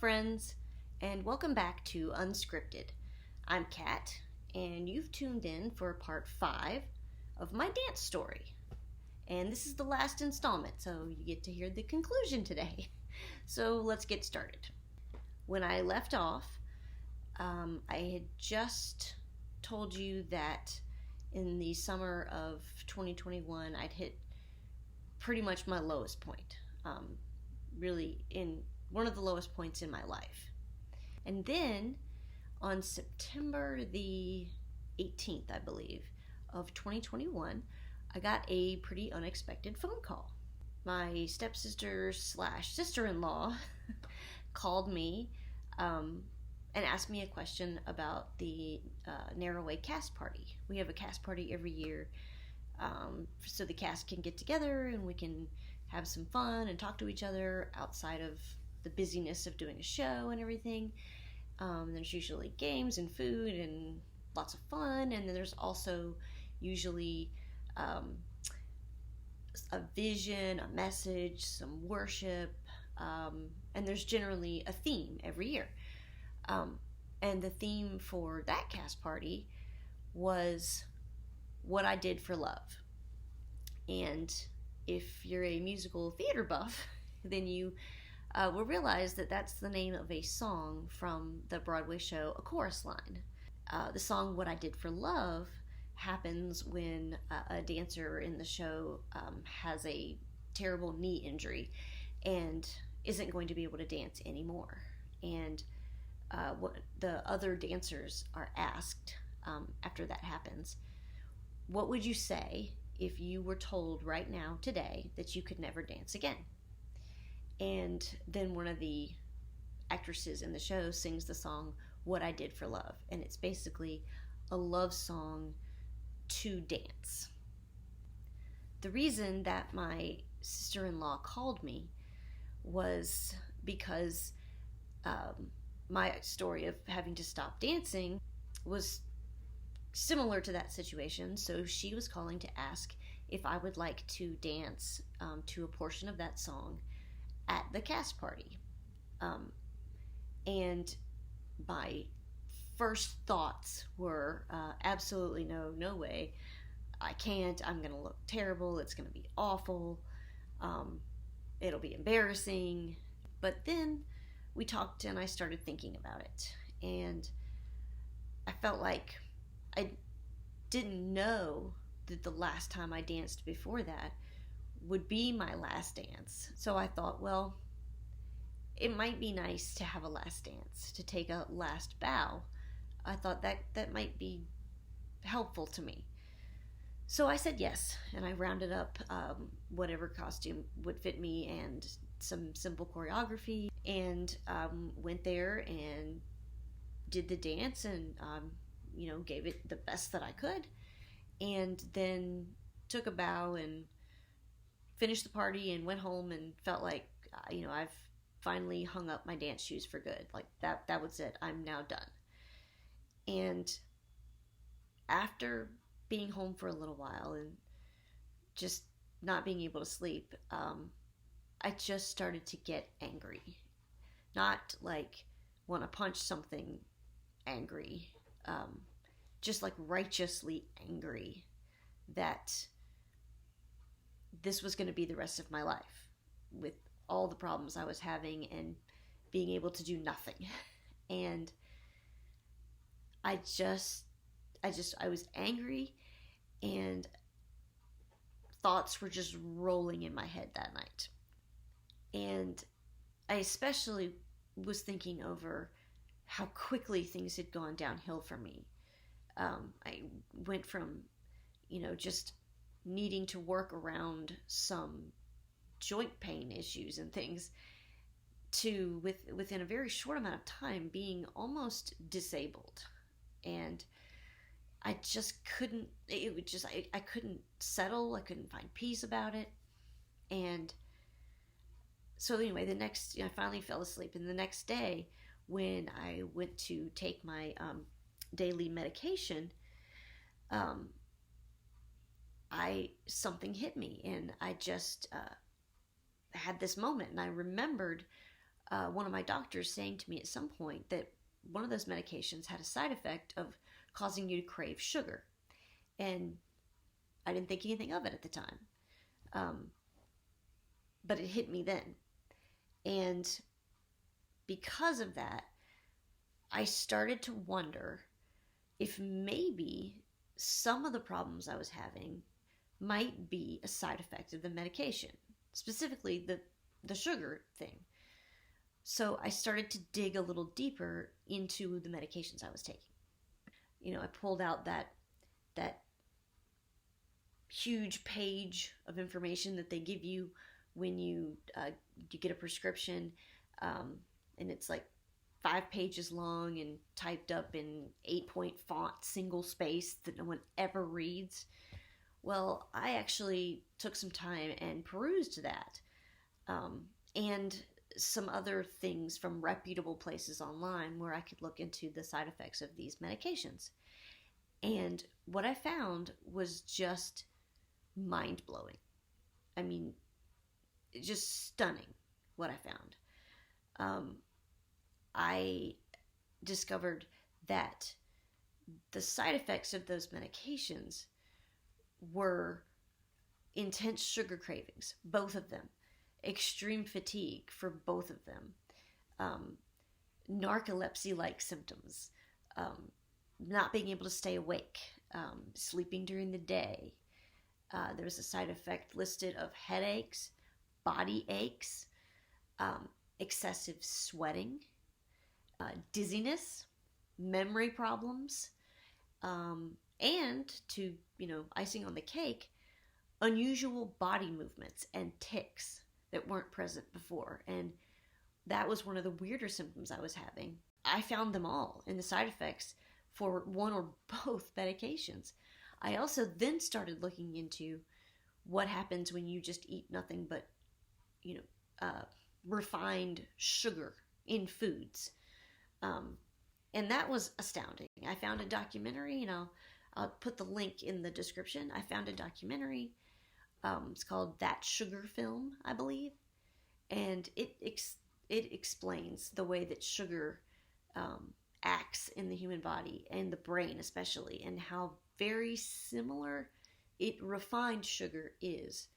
friends, and welcome back to Unscripted. I'm Kat, and you've tuned in for part 5 of my dance story. And this is the last installment, so you get to hear the conclusion today. So let's get started. When I left off, I had just told you that in the summer of 2021, I'd hit pretty much my lowest point. Really in one of the lowest points in my life. And then on September the 18th, I believe, of 2021, I got a pretty unexpected phone call. My stepsister slash sister-in-law called me and asked me a question about the Narrowway cast party. We have a cast party every year so the cast can get together and we can have some fun and talk to each other outside of the busyness of doing a show and everything. There's usually games and food and lots of fun, and then there's also usually a vision, a message, some worship, and there's generally a theme every year. And the theme for that cast party was what I did for love. And if you're a musical theater buff, then you will realize that that's the name of a song from the Broadway show A Chorus Line. The song What I Did for Love happens when a dancer in the show has a terrible knee injury and isn't going to be able to dance anymore. And what the other dancers are asked after that happens, what would you say if you were told right now, today, that you could never dance again? And then one of the actresses in the show sings the song What I Did for Love. And it's basically a love song to dance. The reason that my sister-in-law called me was because my story of having to stop dancing was similar to that situation. So she was calling to ask if I would like to dance to a portion of that song at the cast party. And my first thoughts were absolutely no way. I can't. I'm going to look terrible. It's going to be awful. It'll be embarrassing. But then we talked and I started thinking about it. And I felt like I didn't know that the last time I danced before that would be my last dance. So I thought, well, it might be nice to have a last dance, to take a last bow. I thought that might be helpful to me. So I said yes, and I rounded up whatever costume would fit me and some simple choreography, and went there and did the dance and gave it the best that I could, and then took a bow and finished the party and went home and felt like, I've finally hung up my dance shoes for good. Like that was it. I'm now done. And after being home for a little while and just not being able to sleep, I just started to get angry. Not like want to punch something angry, just like righteously angry that this was going to be the rest of my life with all the problems I was having and being able to do nothing. And I was angry, and thoughts were just rolling in my head that night. And I especially was thinking over how quickly things had gone downhill for me. I went from, just needing to work around some joint pain issues and things to within a very short amount of time being almost disabled. And I just couldn't, I couldn't settle. I couldn't find peace about it. And so anyway, I finally fell asleep. And the next day when I went to take my daily medication, something hit me, and I just had this moment, and I remembered one of my doctors saying to me at some point that one of those medications had a side effect of causing you to crave sugar. And I didn't think anything of it at the time. But it hit me then. And because of that, I started to wonder if maybe some of the problems I was having might be a side effect of the medication, specifically the sugar thing. So I started to dig a little deeper into the medications I was taking. I pulled out that huge page of information that they give you when you get a prescription, and it's like 5 pages long and typed up in 8-point font, single space that no one ever reads. Well, I actually took some time and perused that, and some other things from reputable places online where I could look into the side effects of these medications. And what I found was just mind-blowing. I mean, just stunning what I found. I discovered that the side effects of those medications were intense sugar cravings, both of them, extreme fatigue for both of them, narcolepsy-like symptoms, not being able to stay awake, sleeping during the day. There was a side effect listed of headaches, body aches, excessive sweating, dizziness, memory problems, and to, icing on the cake, unusual body movements and tics that weren't present before. And that was one of the weirder symptoms I was having. I found them all in the side effects for one or both medications. I also then started looking into what happens when you just eat nothing but, refined sugar in foods. And that was astounding. I found a documentary, I'll put the link in the description. I found a documentary. It's called That Sugar Film, I believe. And it explains the way that sugar acts in the human body and the brain especially, and how very similar refined sugar is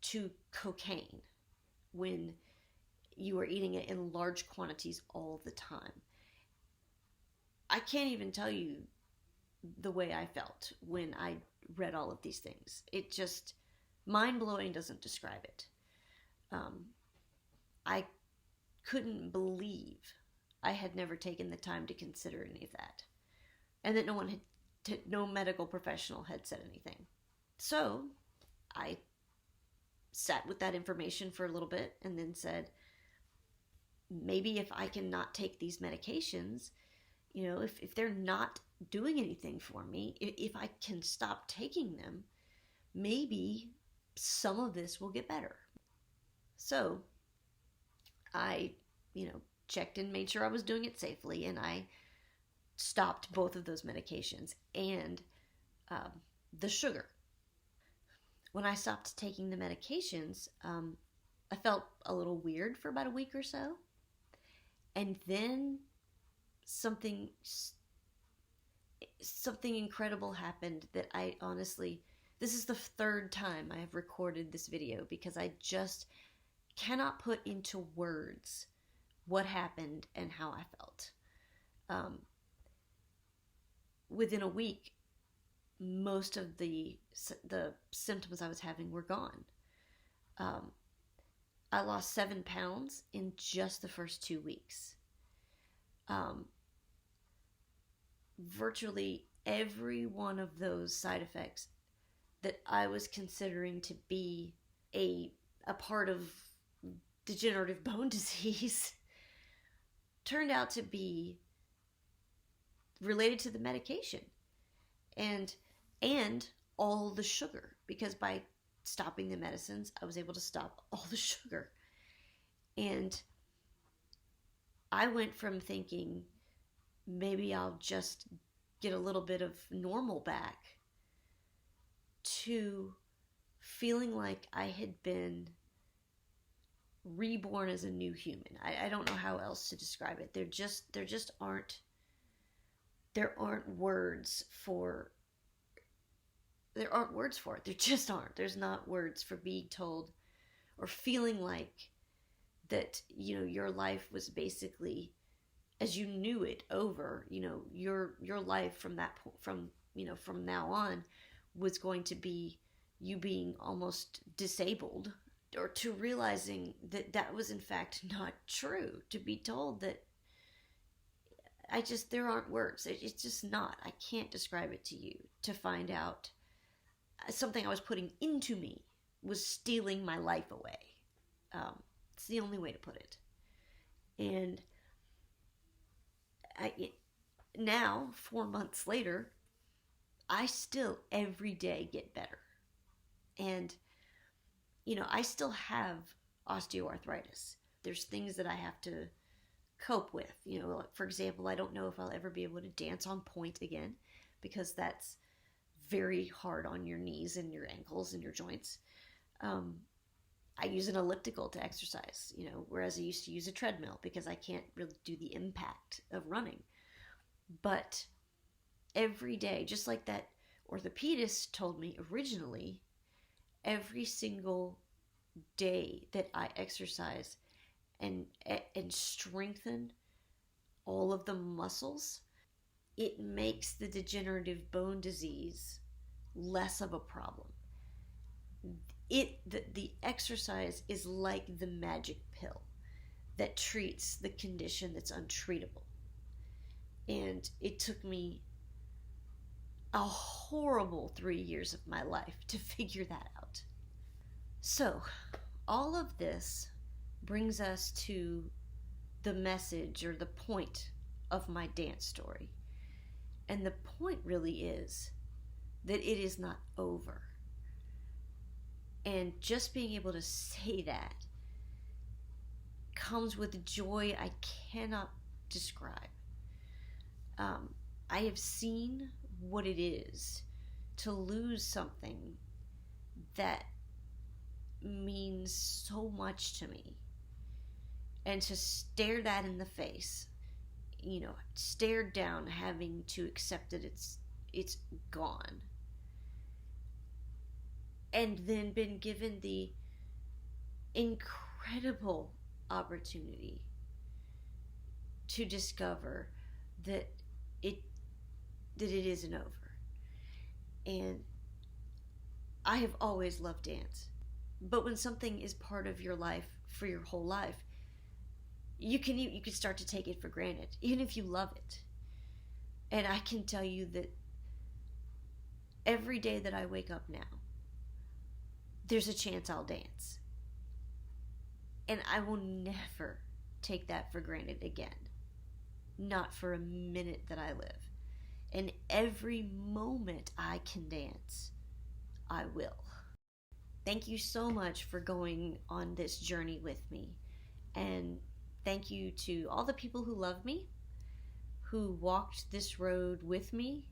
to cocaine when you are eating it in large quantities all the time. I can't even tell you the way I felt when I read all of these things. It just, mind-blowing doesn't describe it. I couldn't believe I had never taken the time to consider any of that, and that no medical professional had said anything. So I sat with that information for a little bit and then said, maybe if I can not take these medications, if they're not doing anything for me, if I can stop taking them, maybe some of this will get better. So I, checked and made sure I was doing it safely, and I stopped both of those medications and the sugar. When I stopped taking the medications, I felt a little weird for about a week or so. And then something incredible happened that I honestly, this is the 3rd time I have recorded this video because I just cannot put into words what happened and how I felt. Within a week, most of the symptoms I was having were gone. I lost 7 pounds in just the first 2 weeks. Virtually every one of those side effects that I was considering to be a part of degenerative bone disease turned out to be related to the medication and all the sugar, because by stopping the medicines, I was able to stop all the sugar. And I went from thinking maybe I'll just get a little bit of normal back to feeling like I had been reborn as a new human. I don't know how else to describe it. There just aren't words for there aren't words for it. There just aren't. There's not words for being told or feeling like that, you know, your life was basically as you knew it over, you know, your life from that from, you know, from now on was going to be you being almost disabled, or to realizing that that was in fact not true, to be told that there aren't words. It's just not. I can't describe it to you. To find out something I was putting into me was stealing my life away. It's the only way to put it. And now, 4 months later, I still every day get better. And, you know, I still have osteoarthritis. There's things that I have to cope with. You know, like, for example, I don't know if I'll ever be able to dance on point again, because that's very hard on your knees and your ankles and your joints. I use an elliptical to exercise, you know, whereas I used to use a treadmill because I can't really do the impact of running. But every day, just like that orthopedist told me originally, every single day that I exercise and strengthen all of the muscles, it makes the degenerative bone disease less of a problem. The exercise is like the magic pill that treats the condition that's untreatable. And it took me a horrible 3 years of my life to figure that out. So, all of this brings us to the message or the point of my dance story. And the point really is that it is not over. And just being able to say that comes with joy I cannot describe. I have seen what it is to lose something that means so much to me, and to stare that in the face, you know, stare down, having to accept that it's gone, and then been given the incredible opportunity to discover that it isn't over. And I have always loved dance, but when something is part of your life for your whole life, you can start to take it for granted, even if you love it. And I can tell you that every day that I wake up now, there's a chance I'll dance. And I will never take that for granted again. Not for a minute that I live. And every moment I can dance, I will. Thank you so much for going on this journey with me. And thank you to all the people who love me, who walked this road with me.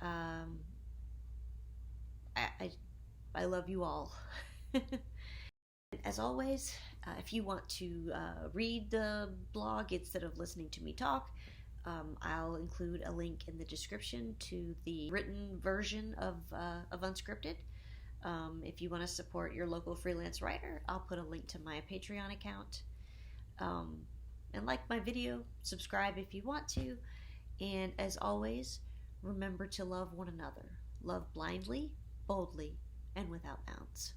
I love you all. As always, if you want to read the blog instead of listening to me talk, I'll include a link in the description to the written version of Unscripted. If you want to support your local freelance writer, I'll put a link to my Patreon account. And like my video, subscribe if you want to. And as always, remember to love one another. Love blindly, boldly, and without bounds.